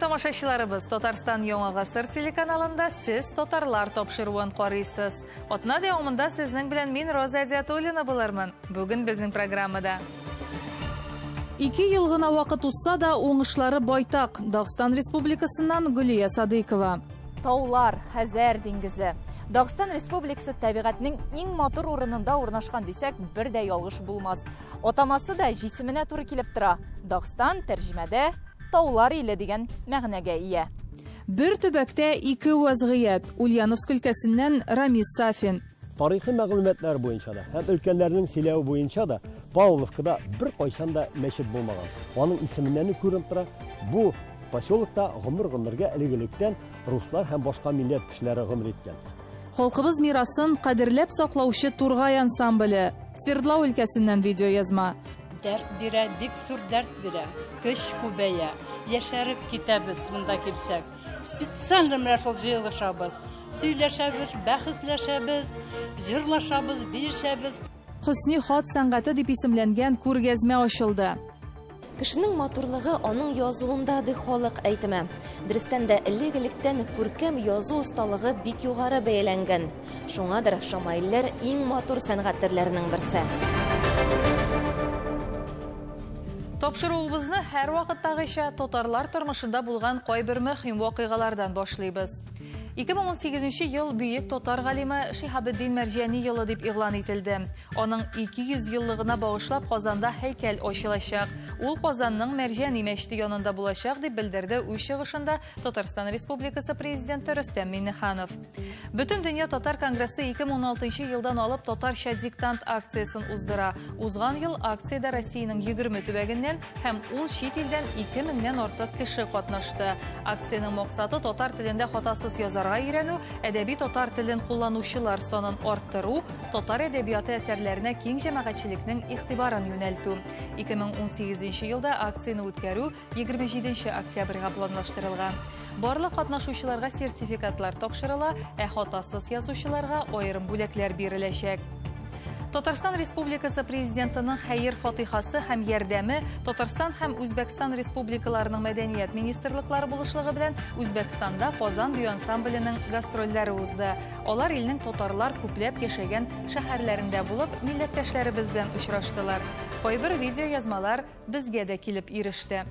тамашачыларыбыз, Татарстан Яңа Гасыр телеканалында сез Татарлар тапшыруын карыйсыз. Атна дәвамында сезнең белән мин Роза Әдиятуллина булырмын. Бүген безнең программада 2 ел гына вакыт узса да уңышлары байтак. Дагыстан Республикасыннан Гүлия Садыкова. Таулар, Хәзәр диңгезе. Дагыстан Республикасы табигатьнең иң матур урынында урнашкан дисәк, бер дә ялгыш булмас. Атамасы да җисеменә туры килеп тора. Дагыстан тәрҗемәдә Таулар иле дигән мәгънәгә ия. Бер төбәктә 2 вазгыять. Ульяновск өлкәсеннән Рамис Сафин. Тарихи мәгълүматлар буенча да һәм өлкәннәрнең сөйләве буенча да Павловкада бер кайчан да мәчет булмаган. Аның исеменнән күренеп тора, бу поселокта гомер-гомергә элегелектән руслар һәм башка милләт кешеләре гомер иткән. Халкыбыз мирасын кадерләп саклаучы Тургай ансамбле. Свердлов өлкәсеннән видеоязма. Дәрт бирә, бик зур дәрт бирә. Көч күбәя. Яшәреп китәбез монда килсәк. Специально менә шул җыелышабыз. Сөйләшәбез, бәхәсләшәбез, җырлашабыз, бирешәбез. Хөсни хат сәнгате дип исемләнгән күргәзмә ачылды. Кешенең матурлыгы аның язуында ди халык әйтеме. Дөрестән дә элек-электән күркәм язу осталыгы бик югары бәяләнгән. Шуңадыр шамаилләр иң матур сәнгать төрләренең берсе. Тапшыруыбызны һәр вакыттагыча татарлар тормышында булган кайбер мөһим вакыйгалардан башлыйбыз. 2018 ел бөек татар галиме Шиһабеддин Мәрҗани елы дип игълан ителде. Аның 200 еллыгына багышлап Казанда һәйкәл ачылачак. Ул Казанның Мәрҗани мәчете янында булачак дип белдерде үз чыгышында Татарстан Республикасы президенты Рөстәм Миңнеханов. Бөтен дөнья татар конгрессы 2016 елдан алып татарча диктант акциясын уздыра. Узган ел акциядә Россиянең 20 төбәгеннән һәм ул чит илдән 2000-нән артык кеше катнашты. Акциянең максаты татар телендә хатасыз язарга өйрәнү, әдәби татар телен кулланучылар санын арттыру, татар әдәбияты әсәрләренә киң җәмәгатьчелекнең игътибарын юнәлтү. 2018 елда акцияны үткәрү 27 октябрьгә планлаштырылган. Барлык катнашучыларга сертификатлар тапшырыла, хатасыз язучыларга аерым бүләкләр биреләчәк. Татарстан Республикасы президентының хәйр фатихасы һәм ярдәме Татарстан һәм Үзбәкстан республикаларының мәдәният министрлыклары булышлыгы белән Үзбәкстанда Казан бию ансамбленең гастрольләре узды. Алар илнең татарлар күпләп яшәгән шәһәрләрендә булып, милләттәшләребез белән очраштылар. Кайбер видеоязмалар безгә дә килеп иреште.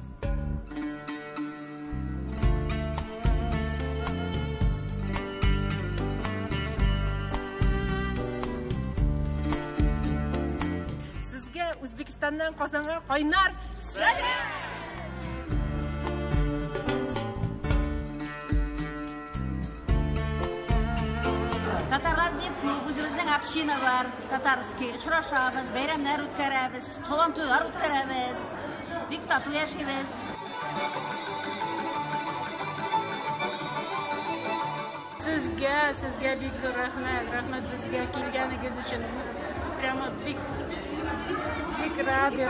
Үзбекстаннан Казанга кайнар сәлам! Татарлар бик күп, үзебезнең община бар, татарский. Очрашабыз, бәйрәмнәр үткәрәбез, туган туйлар үткәрәбез. Бик тату яшибез. Сезгә бик зур рәхмәт. Рәхмәт безгә килгәнегез өчен. Прямо бик рады.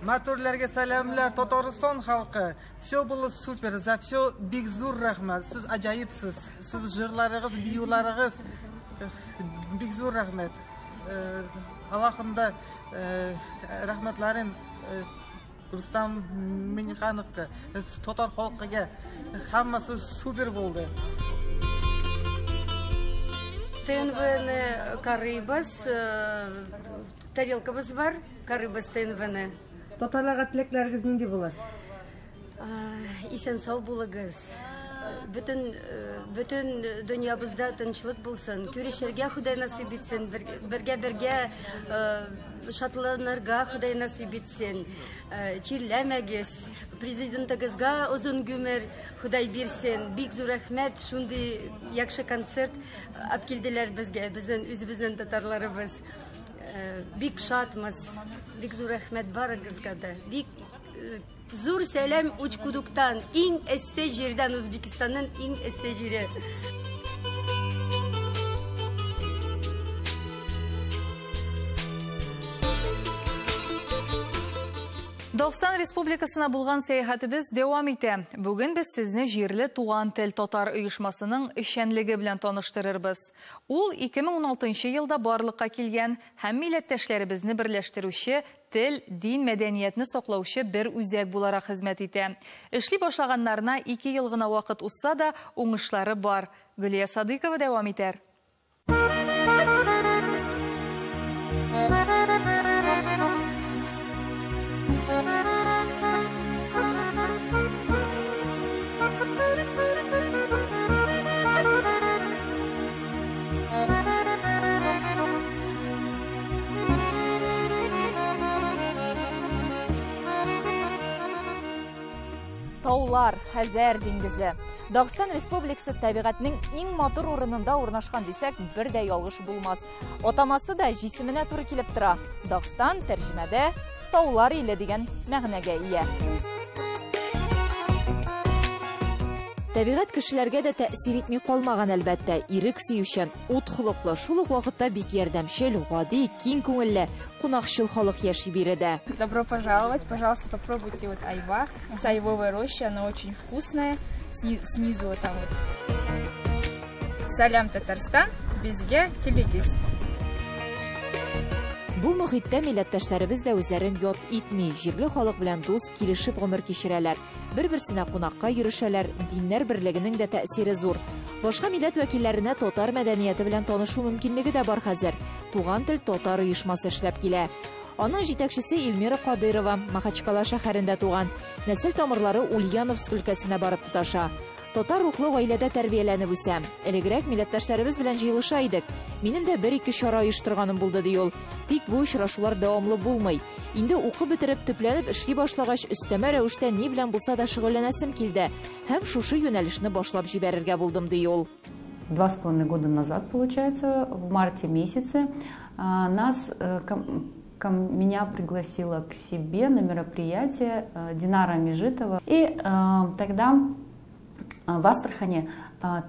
Матурларга саламлар, Татарстан халкы. Все было супер, за все бик зур рәхмәт. Сез аҗаипсыз. Сез җырларыгыз, биюларыгыз бик зур рәхмәт. Аллаһымда рәхмәтләрен Рустам Миңнехановка, татар халкыга һәммәсе супер булды. ТНВ-ны карыйбыз, тарелкабыз бар, карыйбыз ТНВ-ны. Татарларга теләкләрегез нинди булыр? Исән сау булыгыз. Бөтен дөньябызда тынчлык булсын. Күрешергә Худай насыйп итсен, бергә шатланырга Худай насыйп итсен. Чирләмәгез. Президентыгызга озын гомер Худай бирсен. Бик зур рәхмәт, шундый яхшы концерт алып килделәр безгә, безнең үзебезнең татарларыбыз. Бик шатмыз. Бик зур рәхмәт барыгызга да. Бик зур сәлам Учкудуктан, иң эссе җирдән, Үзбекстанның иң эссе җире. Дагыстан Республикасына булган сәяхәтебез дәвам итә. Бүген без сезне җирле туган тел татар оешмасының эшчәнлеге белән таныштырырбыз. Ул 2016 елда барлыкка килгән һәм милләттәшләребезне берләштерүче тел, дин, мәдәниятне саклаучы бер үзәк буларак хезмәт итә. Эшли башлаганнарына 2 ел гына вакыт узса да, уңышлары бар. Гөлия Садыкова дәвам итәр. Таулар, Хәзәр диңгезе. Дагыстан Республикасы табигатьнең иң матур урынында урнашкан дисәк, бер дә ялгыш булмас. Атамасы да җисеменә туры килеп тора. Дагыстан тәрҗемәдә таулар иле дигән мәгънәгә ия. Табигать кешеләргә дә тәэсир итми калмаган әлбәттә. Ирек сөючән, ут холыклы, шул ук вакытта бик ярдәмчел, гади, киң күңелле, кунакчыл халык яши биредә. Добро пожаловать, пожалуйста, попробуйте вот айва с айвовой рощи, она очень вкусная. Снизу вот там вот. Салям, Татарстан, безгә килегез. Бу мөхиттә милләттәшләребез дә үзләрен ят итми, җирле халык белән дус, килешеп гомер кичерәләр. Бер-берсенә кунакка йөришәләр, диннәр берлегенең дә тәэсире зур. Башка милләт вәкилләренә татар мәдәнияте белән танышу мөмкинлеге дә бар хәзер. Туган тел татар оешмасы эшләп килә. Аның җитәкчесе Илмира Кадырова Махачкала шәһәрендә туган. Нәсел тамырлары Ульяновск өлкәсенә барып тоташа. Татар рухлы гаиләдә тәрбияләнеп үсәм. Элегрәк милләттәшләребез белән җыелыша идек. Минем дә 1-2 чара оештырганым булды ди ул. Тик бу очрашулар дәвамлы булмый. Инде укып бетереп, төпләнеп эшли башлагач, өстәмә рәвештә ни белән булса да шөгыльләнәсем килде. Һәм шушы юнәлешне башлап җибәрергә булдым ди ул. 2,5 года назад, получается, в марте месяце, меня пригласила к себе на мероприятие Динара Межитова. И тогда в Астрахани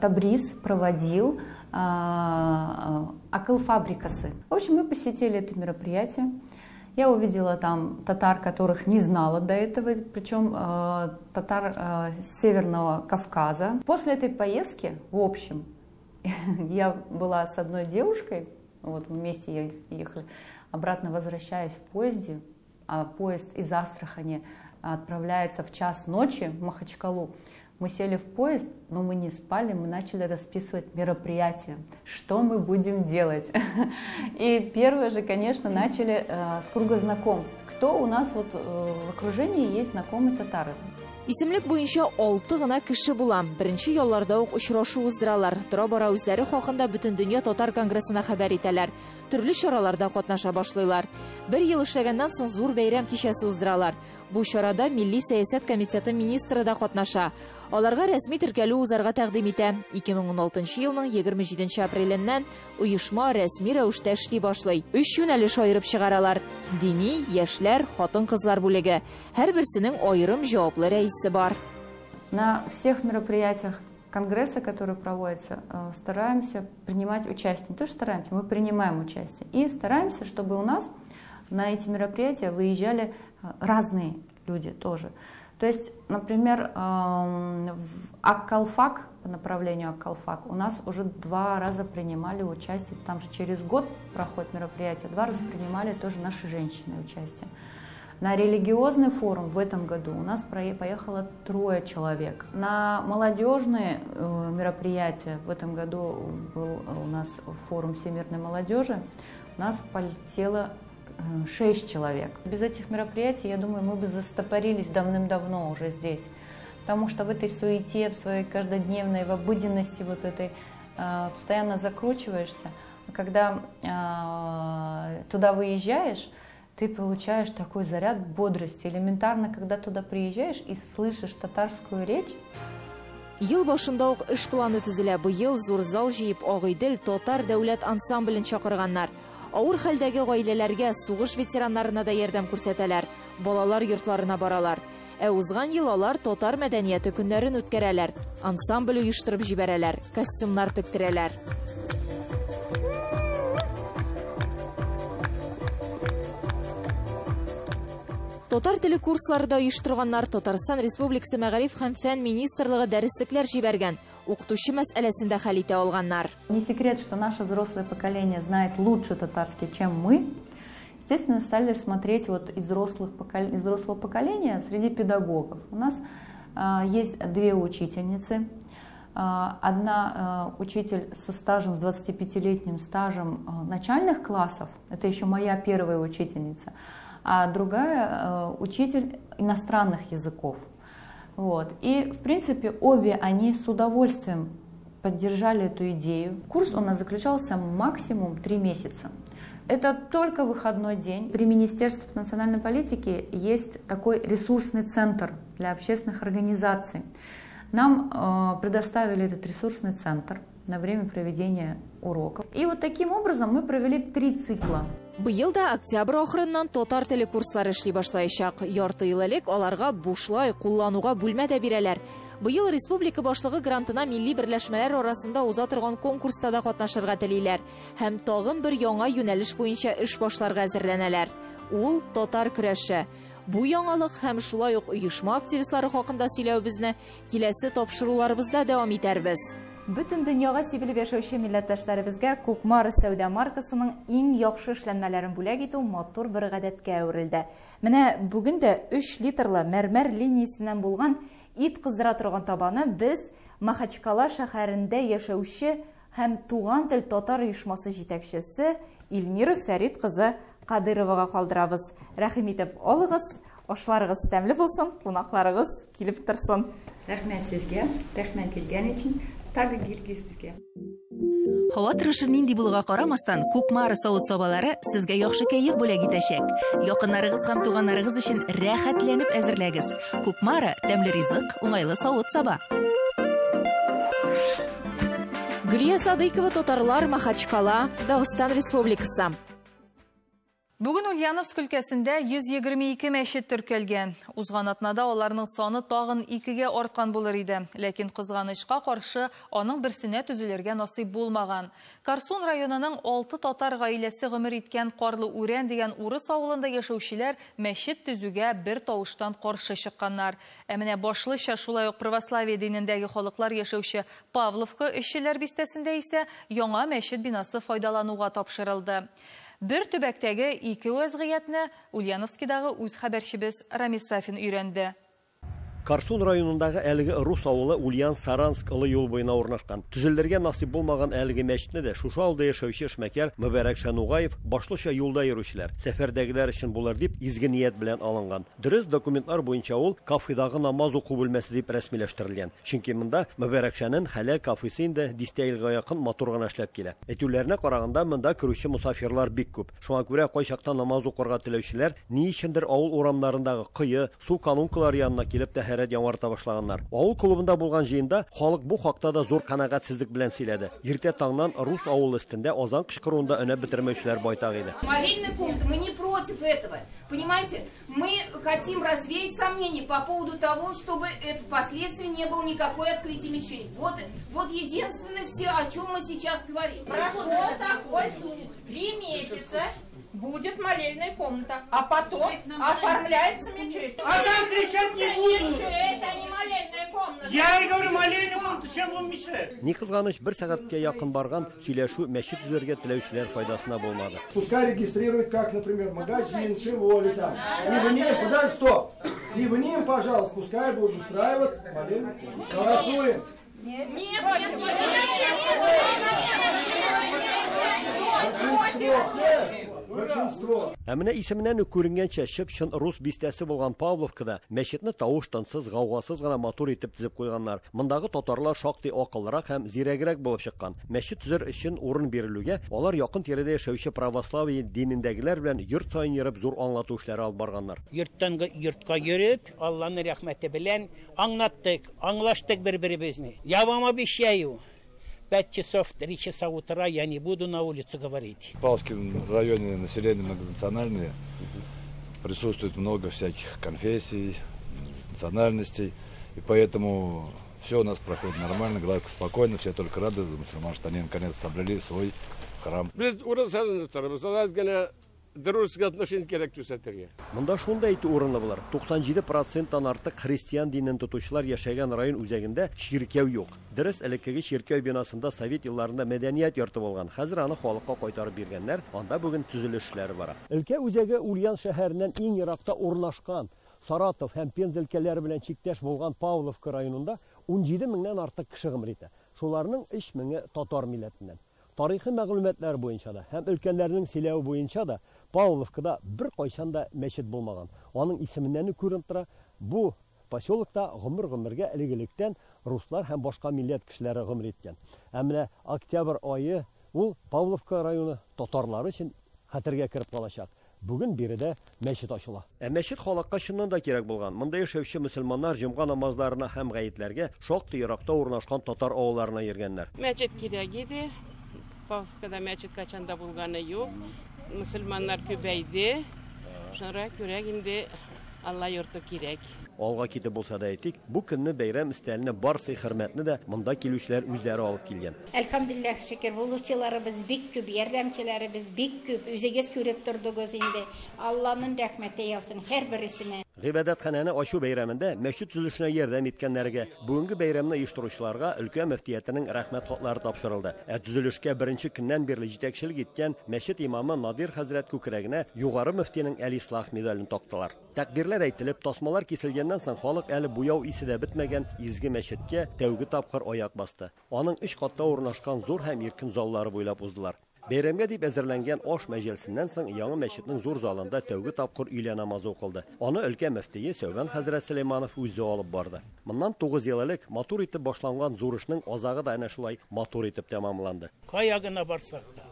Табриз проводил акыл-фабрикасы. В общем, мы посетили это мероприятие. Я увидела там татар, которых не знала до этого, причем татар Северного Кавказа. После этой поездки, в общем, я была с одной девушкой, вот вместе ехали, обратно возвращаясь в поезде, а поезд из Астрахани отправляется в 1:00 ночи в Махачкалу. Мы сели в поезд, но мы не спали, мы начали расписывать мероприятия, что мы будем делать. И первое же, конечно, начали с круга знакомств. Кто у нас вот в окружении есть знакомые татары? Исемлек буенча 6 гына кеше була. Беренче ялларда ук очрашу уздыралар. Тора-бара үзләре хакында бөтен дөнья татар конгрессына хәбәр итәләр. Төрле чараларда катнаша башлыйлар. 1 ел эшләгәннән соң зур бәйрәм кичәсе уздыралар. Бу чарада Милли сәясәт комитеты министры да катнаша. Аларга рәсми теркәлү узарга тәкъдим итә. 2016 елның 27 апреленнән оешма рәсми рәвештә эшли башлый. 3 юнәлеш аерып чыгаралар. Дини, яшьләр, хатын-кызлар бүлеге. Һәрберсенең аерым җаваплы рәисе бар. На всех мероприятиях конгресса, которые проводятся, стараемся принимать участие. Не то, что стараемся, мы принимаем участие. И стараемся, чтобы у нас на эти мероприятия выезжали разные люди тоже. То есть, например, в Аккалфак, по направлению Аккалфак, у нас уже 2 раза принимали участие, там же через год проходит мероприятие, 2 раза принимали тоже наши женщины участие. На религиозный форум в этом году у нас поехало 3 человек. На молодежные мероприятия в этом году был у нас форум всемирной молодежи, у нас полетело 6 человек. Без этих мероприятий, я думаю, мы бы застопорились давным-давно уже здесь. Потому что в этой суете, в своей каждодневной, в обыденности вот этой постоянно закручиваешься. А когда туда выезжаешь, ты получаешь такой заряд бодрости. Элементарно, когда туда приезжаешь и слышишь татарскую речь. Ел башында ук эш планы төзелә. Бу ел зур зал җыеп Агыйдел татар дәүләт ансамблен чакырганнар. Авыр хәлдәге гаиләләргә, сугыш ветераннарына да ярдәм күрсәтәләр. Балалар йортларына баралар. Узган ел алар татар мәдәнияте көннәрен үткәрәләр. Ансамбль оештырып җибәрәләр, костюмнар тектерәләр. Татар теле курслары да оештырганнар. Татарстан Республикасы Мәгариф һәм фән министрлыгы дәреслекләр җибәргән. Укытучы мәсьәләсендә хәл итә алганнар. Не секрет, что наше взрослое поколение знает лучше татарский, чем мы. естественно, стали смотреть вот из взрослого поколения среди педагогов. У нас есть две учительницы. Одна учитель со стажем, с 25-летним стажем начальных классов, это еще моя первая учительница, а другая учитель иностранных языков. Вот. И, в принципе, обе они с удовольствием поддержали эту идею. Курс у нас заключался максимум 3 месяца. Это только выходной день. При Министерстве национальной политики есть такой ресурсный центр для общественных организаций. Нам предоставили этот ресурсный центр на время проведения уроков. И вот таким образом мы провели 3 цикла. Быйыл да октябрь ахырыннан татар теле курслары эшли башлаячак. Ярты ел элек аларга бушлай куллануга бүлмә дә бирәләр. Быйыл республика башлыгы грантына милли берләшмәләр арасында уза торган конкурста да катнашырга телиләр. Һәм тагын бер яңа юнәлеш буенча эш башларга әзерләнәләр. Ул татар көрәше. Бу яңалык һәм шулай ук оешма активистлары хакында сөйләүбезне киләсе тапшыруларыбызда дәвам итәрбез. Бүтін дөньяга сибелеп яшәүче милләттәшләребезгә Кукмара сәүдә маркасының иң яхшы эшләнмәләрен бүләк итү матур бер гадәткә әверелде. Менә бүген дә 3 литрлы мәрмәр линиясеннән булган ит кыздыра торган табаны без Махачкала шәһәрендә яшәүче һәм туган тел татар оешмасы җитәкчесе Илмира Фәрит кызы Кадыровага калдырабыз. Рәхим итеп алыгыз, ашларыгыз тәмле булсын, кунакларыгыз килеп торсын. Рәхмәт сезгә, рәхмәт килгән өчен. Тагы килгез безгә. Һава торышы нинди булуга карамастан, Кукмара савыт сабалары сезгә яхшы кәеф бүләк итәчәк. Якыннарыгыз һәм туганнарыгыз өчен рәхәтләнеп әзерләгез. Кукмара тәмле ризык, уңайлы савыт саба. Гүлия Садыкова, татарлар, Махачкала, Дагыстан Республикасы. Бүген Ульяновск өлкәсендә 122 мәчет теркәлгән. Узган атнада аларның саны тагын 2-гә арткан булыр иде. Ләкин кызганычка каршы аның берсенә төзелергә насыйп булмаган. Карсун районының 6 татар гаиләсе гомер иткән Карлы Үрән дигән урыс авылында яшәүчеләр мәчет төзүгә бер тавыштан каршы чыкканнар. Ә менә башлыча шулай ук православие динендәге халыклар яшәүче Павловка эшчеләр бистәсендә исә яңа мәчет бинасы файдалануга тапшырылды. Бер төбәктәге 2 вәзгыятне Ульяновскидагы үз хәбәрчебез Рамис Сафин өйрәнде. Карсун районындагы әлеге рус авылы Ульян-Саранск ылы юл буена урнашкан. Төзелергә насыйп булмаган әлеге мәчетне дә шушы авылда яшәүче эшмәкәр Мөбарәк Шанугаев башлыча юлда йөрүчеләр, сәфәрдәгеләр өчен булыр дип изге ният белән алынган. Дөрес документлар буенча ул кафедагы намаз уку бүлмәсе дип рәсмиләштерелгән. Чөнки монда Мөбарәк Шанның хәләл кафесы инде 10 елга якын матур гына эшләп килә. Әйтүләренә караганда монда керүче мусафирлар бик күп. Шуңа күрә кайчакта намаз укырга теләүчеләр ни өчендер авыл урамнарындагы кые, су канункалары янына килеп яңарта башлаганнар. Авыл клубында булган җыенда халык бу хакта да зур канәгатьсезлек белән сөйләде. Иртә таңнан рус авыл өстендә азан кычкыруында өнә бетермәүчеләр байтак иде. Молельный пункт, мы не против этого. Понимаете, мы хотим развеять сомнения по поводу того, чтобы это впоследствии не было никакой открытия мечети. Вот единственное все, о чем мы сейчас говорим. Прошел такой случай. 3 месяца будет молельная комната, а потом оформляется мечеть. А там кричать не буду. Мечеть, а не молельная комната. Я и говорю, молельная комната, чем он мешает? Ни кызганыч, 1 сәгатькә якын барган сөйләшү мәчет төзергә теләүчеләр файдасына булмады. Пускай регистрируют, как, например, магазин, чего ли там. И в ней, подожди, стоп. И в ней, пожалуйста, пускай будут устраивать молельную комнату. Голосуем. Нет. Большинство. Ә менә исеменнән үк күренгәнчә чып-чын рус бистәсе булган Павловкада мәчетне тавыш-тансыз, гаугасыз гына матур итеп төзеп куйганнар. Мондагы татарлар шактый акыллырак һәм зирәгрәк булып чыккан. Мәчет төзер өчен урын бирелүгә алар якын тирәдә яшәүче православие динендәгеләр белән йорт сайын йөреп зур аңлату эшләре алып барганнар. Йорттан йортка йөреп, Аллаһның рәхмәте белән аңлаттык, аңлаштык бер-беребезне. Я вам обещаю, 5 часов, 3 часа утра я не буду на улице говорить. В Павловском районе население многонациональное. Присутствует много всяких конфессий, национальностей. И поэтому все у нас проходит нормально, гладко, спокойно. Все только рады, мусульмане, что они наконец обрели свой храм. дружеское отношение керек күрсәтергә. Монда шунда әйтү урынлы булыр. 97%-тан артык христиан динен тотучылар яшәгән район үзәгендә чиркәү юк. Дөрес, элеккеге чиркәү бинасында совет елларында мәдәният йорты булган. Хәзер аны халыкка кайтарып биргәннәр. Анда бүген төзелеш эшләре бара. Өлкә үзәге Ульян шәһәреннән иң еракта урнашкан. Саратов һәм Пенза өлкәләре белән чиктәш булган Павловка районында 17 меңнән артык кеше гомер итә. Шуларның 3 меңе татар милләтеннән. Тарихи мәгълүматлар буенча да һәм өлкәннәрнең сөйләве буенча да Павловкада бер кайчан да мәчет булмаган. Аның исеменнән күренеп тора, бу поселокта гомер-гомергә элегелектән руслар һәм башка милләт кешеләре гомер иткән. Әмма октябрь айы ул Павловка районы татарлары өчен хәтергә кирип калачак. Бүген биредә мәчет ачыла. Мәчет халыкка чыннан да кирәк булган. Монда яшәүче мөселманнар җомга намазларына һәм гаетләргә шактый еракта урнашкан татар авылларына йөргәннәр. Мәчет кирәк иде. Павловкада мәчет качанда булганы юк. Мөселманнар күбәйде. Шуңа күрә инде Алла йорты кирәк. Алга китеп булса да әйтик, бу көнне бәйрәм истәленә барсы хөрмәтне дә монда килүчеләр үзләре алып килгән. Әлхәмдүлилләх, шөкер, булучыларыбыз бик күп, ярдәмчеләребез бик күп. Үзегез күреп тордыгыз инде. Алланың рәхмәте яусын һәр берисенә. Гыйбадәтханәне ачу бәйрәмендә мәчет төзелешенә ярдәм иткәннәргә, бүгенге бәйрәмне оештыручыларга өлкә мөфтиятының рәхмәт хатлары тапшырылды. Төзелешкә беренче көннән бирле җитәкчелек иткән мәчет имамы Надир хәзрәт күкрәгенә югары мөфтинең Әл-Ислах медален тактылар. Тәкбирләр әйтелеп, тасмалар киселгәннән соң халык әле буяу исе дә бетмәгән изге мәчеткә тәүге тапкыр аяк басты. Аның 3 катта урнашкан зур һәм иркен заллары буйлап уздылар. Бәйрәмгә дип әзерләнгән аш мәҗлесеннән соң яңа мәчетнең зур залында тәүге тапкыр өйлә намазы укылды. Аны өлкә мөфтие Сәүбән хәзрәт Сөләйманов үзе алып барды. Моннан 9 ел элек матур итеп башланган зур эшнең азагы да әнә шулай матур итеп тәмамланды. Каягына барсак та,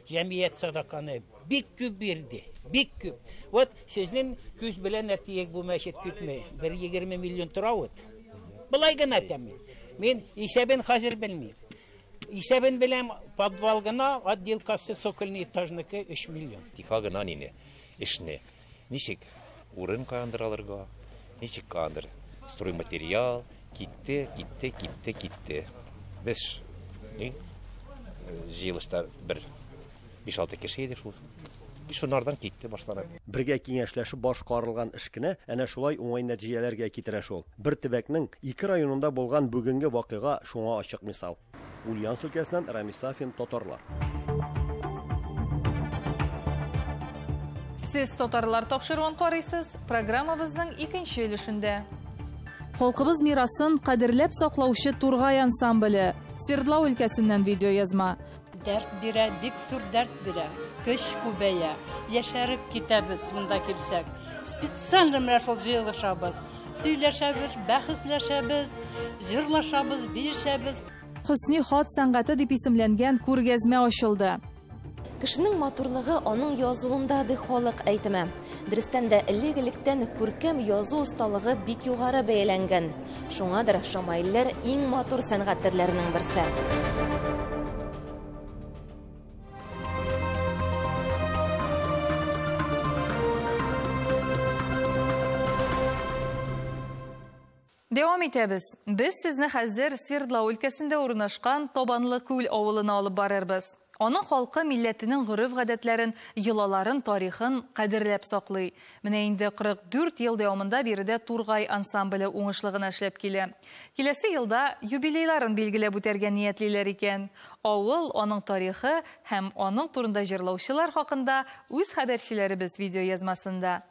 җәмгыять садаканы бик күп бирде, бик күп. Вот сезнең күз белән әтиек бу мәчет күпме? 120 миллион тора ут. Булай гына тәмин. Мин исәбен хәзер белмим. Исәбен беләм, подвал гына, отделкасы сокольный этажныкы 3 миллион. Тиха гына нине, эшне. Ничек урын кандыраларга, ничек кандыр. Стройматериал, китте. Без җыелышта бер 5-6 кеше иде шул. Шунардан китте башланып. Бергә киңәшләшеп башкарылган эш кенә әнә шулай уңай нәтиҗәләргә китерә шул. Бер төбәкнең 2 районында булган бүгенге вакыйга шуңа ачык мисал. Ульян өлкәсеннән Рамис Сафин, татарлар. Сез татарлар тапшыруын карыйсыз, программабызның 2нче өлешендә. Халкыбыз мирасын кадерләп саклаучы Тургай ансамбле. Свердлов өлкәсеннән видеоязма. Дәрт бирә, бик зур дәрт бирә. Көч күбәя. Яшәреп китәбез монда килсәк. Специально менә шул җыелышабыз. Сөйләшәбез, бәхәсләшәбез, җырлашабыз, биешәбез. Хөсни хат сәнгате дип исемләнгән күргәзмә ачылды. Кешенең матурлыгы аның язуында ди халык әйтеме. Дөрестән дә элек-электән күркәм язу осталыгы бик югары бәяләнгән. Шуңадыр шамаилләр иң матур сәнгать төрләренең берсе. Дәвам итәбез. Без сезне хәзер Свердлов өлкәсендә урнашкан Табанлы күл авылына алып барырбыз. Аның халкы милләтенең гореф-гадәтләрен, йолаларын, тарихын кадерләп саклый. Менә инде 44 ел дәвамында биредә Тургай ансамбле уңышлы гына эшләп килә. Киләсе елда юбилейларын билгеләп үтәргә ниятлиләр икән. Авыл, аның тарихы һәм аның турында җырлаучылар хакында үз хәбәрчеләребез видеоязмасында.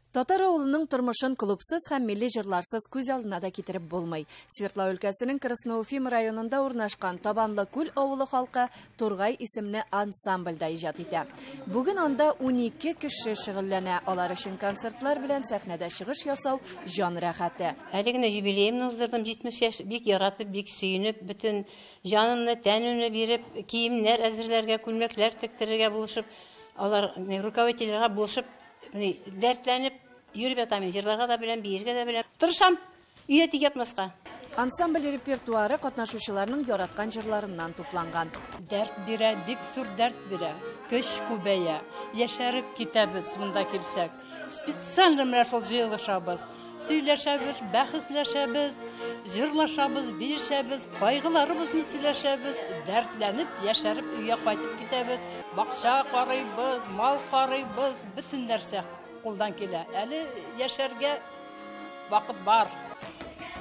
Татар авылының тормышын клубсыз һәм милли җырларсыз күз алдына да китереп булмый. Свердлов өлкәсенең Красноуфим районында урнашкан Табанлы күл авылы халкы Тургай исемле ансамбльдә иҗат итә. Бүген анда 12 кеше шөгыльләнә. Алар өчен концертлар белән сәхнәдә чыгыш ясау җан рәхәте. Әле генә юбилеемне уздырдым, 70 яшь, бик яратып, бик сөенеп, бөтен җанымны, тәнемне биреп, киемнәр әзерләргә, күлмәкләр тектерергә булышып, алар руководительләргә булышып, дәртләнеп йөреп ятам, җырларга да беләм, биергә дә беләм. Тырышам, өйдә тик ятмаска. Ансамбль репертуары катнашучыларның яраткан җырларыннан тупланган. Дәрт бирә, бик зур дәрт бирә. Көч күбәя. Яшәреп китәбез монда килсәк. Специально менә шул җыелышабыз. сөйләшәбез, бәхесләшәбез, җырлашабыз, биешәбез, кайгыларыбызны сөйләшәбез, дәртләнеп, яшәреп өйгә кайтып китәбез. Бакча карыйбыз, мал карыйбыз, бөтен нәрсә кулдан килә. Әле яшәргә вакыт бар.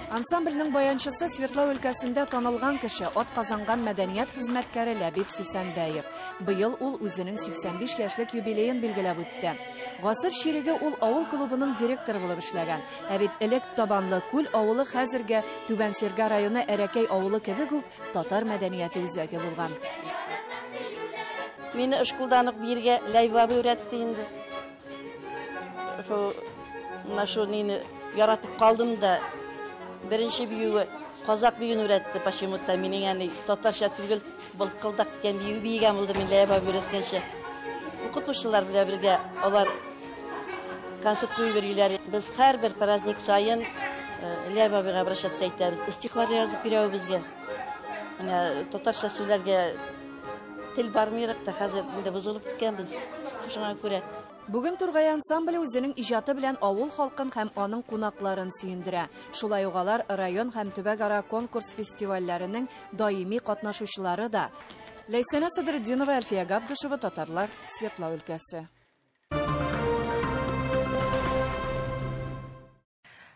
Ансамбльнең баянчысы Свердлов өлкәсендә танылган кеше, атказанган мәдәният хезмәткәре Ләбиб Сисәнбәев. Быел ул үзенең 85 яшьлек юбилеен билгеләп үтте. Гасыр чиреге ул авыл клубының директоры булып эшләгән. Ә бит элек Табанлы күл авылы хәзергә Түбән Серга районы Әрәкәй авылы кебек үк татар мәдәнияте үзәге булган. Мине школдан биргә Ләйва өйрәтте инде. Нашу нине яратып калдым да. Беренче биюе казак биюен өйрәтте почему-то. Минең яни татарча түгел, былкылдак дигән бию биегән булды мин Ләйва өйрәткәнчә. Укытучылар белән бергә алар концерт бирәләр. Без һәрбер праздник сайын Ләйва бигә обращаться итәбез. Стихлар язып бирәбез безгә. Менә татарча сүзләргә тел бармыйрак та хәзер инде бозылып киткәнбез. Шуңа күрә Бүген Тургай ансамбле үзенең иҗаты белән авыл халкын һәм аның кунакларын сөендерә. Шулай ук алар район һәм төбәк-ара конкурс фестивальләренең даими катнашучылары да. Ләйсәнә Садретдинова, Әлфия Габдушева, Татарлар, Свердлов өлкәсе.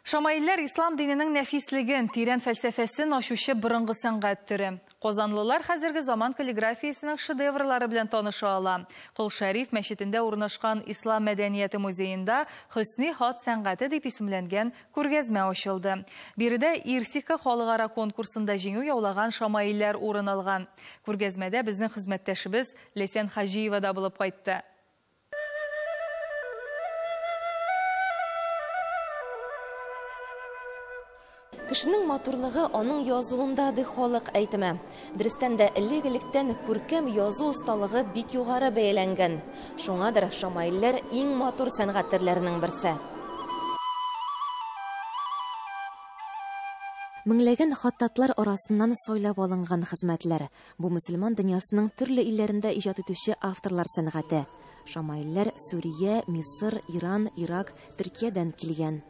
Шамаилләр ислам диненең нәфислеген, тирән фәлсәфәсен ачучы борынгы сәнгать төре. Казанлылар хәзерге заман каллиграфиясенең шедеврлары белән таныша ала. Кол Шәриф мәчетендә урнашкан Ислам мәдәнияте музеенда Хөсни хат сәнгате дип исемләнгән күргәзмә ачылды. Биредә Ирсика халыкара конкурсында җиңү яулаган шамаилләр урын алган. Күргәзмәдә безнең хезмәттәшебез Ләйсән Хаҗиева да булып кайтты. Кешенең матурлыгы аның язуында ди халык әйтеме. Дөрестән дә элек-электән күркәм язу осталыгы бик югары бәяләнгән. Шуңадыр шамаилләр иң матур сәнгать төрләренең берсе. Меңләгән хаттатлар арасыннан сайлап алынган хезмәтләр. Бу мөселман дөньясының төрле илләрендә иҗат итүче авторлар сәнгате. Шамаилләр Сүрия, Мисыр, Иран, Ирак, Төркиядән килгән.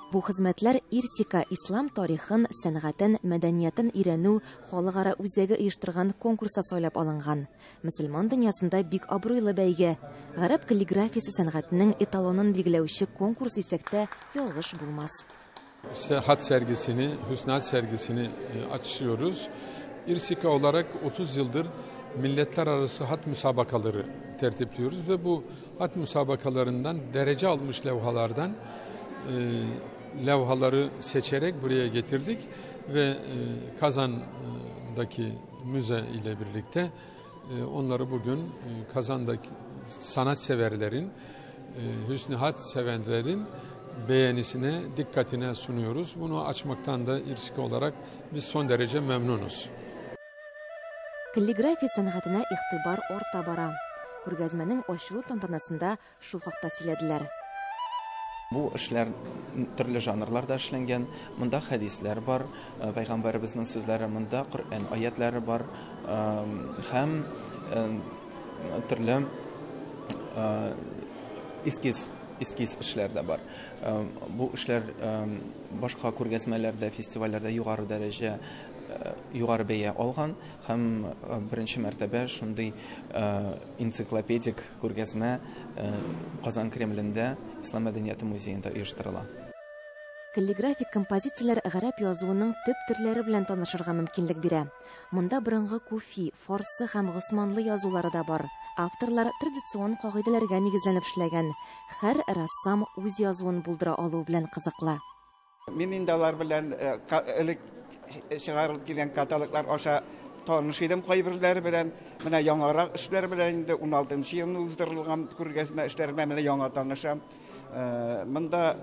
Бу хезмәтләр Ирсика ислам тарихын, сәнгатен, мәдәниятен өйрәнү халыкара үзәге оештырган конкурста сайлап алынган. Мөселман дөньясында бик абруйлы бәйге. Гарәп каллиграфиясе сәнгатенең эталонын билгеләүче конкурс дисәктә ялгыш булмас. Hat sergisini, Hüsnat sergisini açıyoruz. İrsika olarak 30 yıldır milletler arası hat müsabakaları tertipliyoruz ve bu hat müsabakalarından derece almış levhalardan levhaları seçerek buraya getirdik ve Kazan'daki müze ile birlikte onları bugün Kazan'daki sanatseverlerin, hüsnü hat sevenlerin beğenisine, dikkatine sunuyoruz. Bunu açmaktan da İrsika olarak biz son derece memnunuz. Каллиграфия сәнгатенә игътибар арта бара. Күргәзмәнең ачылу тантанасында шул хакта сөйләделәр. Бу эшләр төрле жанрларда эшләнгән. Монда хәдисләр бар, пайгамбарыбызның сүзләре, монда Коръән аятлары бар һәм төрле эскиз эшләр дә бар. Бу эшләр башка күргәзмәләрдә, фестивальләрдә югары дәрәҗә, югары бәя алган һәм беренче мәртәбә шундый энциклопедик күргәзмә Казан Кремлендә Ислам мәдәнияте музеенда оештырыла. Каллиграфик композицияләр гарәп язуының төп төрләре белән танышырга мөмкинлек бирә. Монда борынгы куфи, фарсы һәм госманлы язулары да бар. Авторлар традицион кагыйдәләргә нигезләнеп эшләгән. Һәр рассам үз язуын булдыра алу белән кызыклы. Мин инде алар белән элек чыгарылып килгән каталоглар аша таныш идем, кайберләре белән менә яңарак эшләр белән инде 16нчы елны уздырылган күргәзмә эшләре белән менә яңа танышам. Монда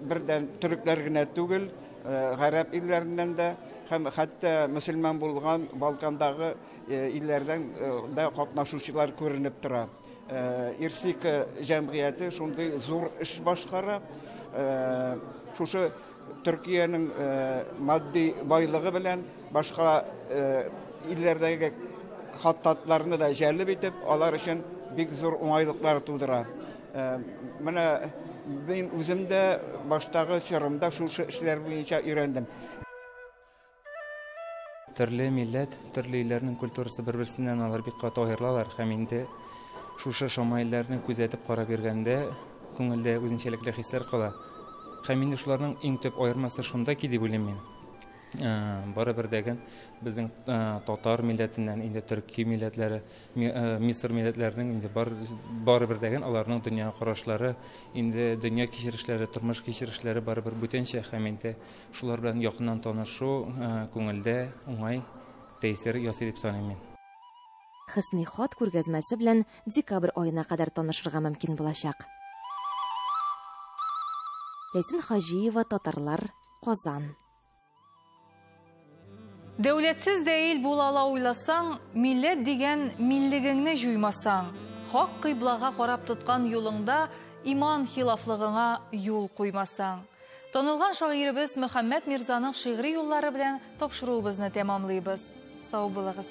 бердән төрекләр генә түгел, гарәп илләреннән дә һәм хәтта мөселман булган Балкандагы илләрдән дә катнашучылар күренеп тора. Ирсика җәмгыяте шундый зур эш башкара. Шушы Төркиянең матди байлыгы белән башка илләрдәге хаттатларны да җәлеп итеп, алар өчен бик зур уңайлыклар тудыра. Менә Мен үзем дә баштагы чорымда шул эшләр буенча өйрәндем. Төрле милләт, төрле илләрнең культурасы бер-берсеннән алар бик каты аерылалар һәм инде шушы шамайларны күзәтеп карап йөргәндә күңелдә үзенчәлекле хисләр кала. Һәм инде шуларның иң төп аермасы шунда ки дип уйлыйм мин. Барыбер дәгән безнең татар милләтеннән инде төрки милләтләре, Мисыр милләтләренең инде барыбер дәгән аларның дөнья карашлары, инде дөнья кичерешләре, тормыш кичерешләре барыбер бүтәнчә һәм инде шулар белән якыннан танышу күңелдә уңай тәэсир ясый дип саныйм мин. Хисни хат күргәзмәсе белән декабрь аена кадәр танышырга мөмкин булачак. Ләйсин Хаҗиева, Татарлар, Казан. Дәүләтсез дәил булала уйласаң, милләт дигән миллегеңне җуймасаң, хак кыйблага карап тоткан юлыңда иман хилафлыгыңа юл куймасаң. Танылган шагыйребез Мөхәммәд Мирзаның шигъри юллары белән тапшыруыбызны тәмамлыйбыз. Сау булыгыз.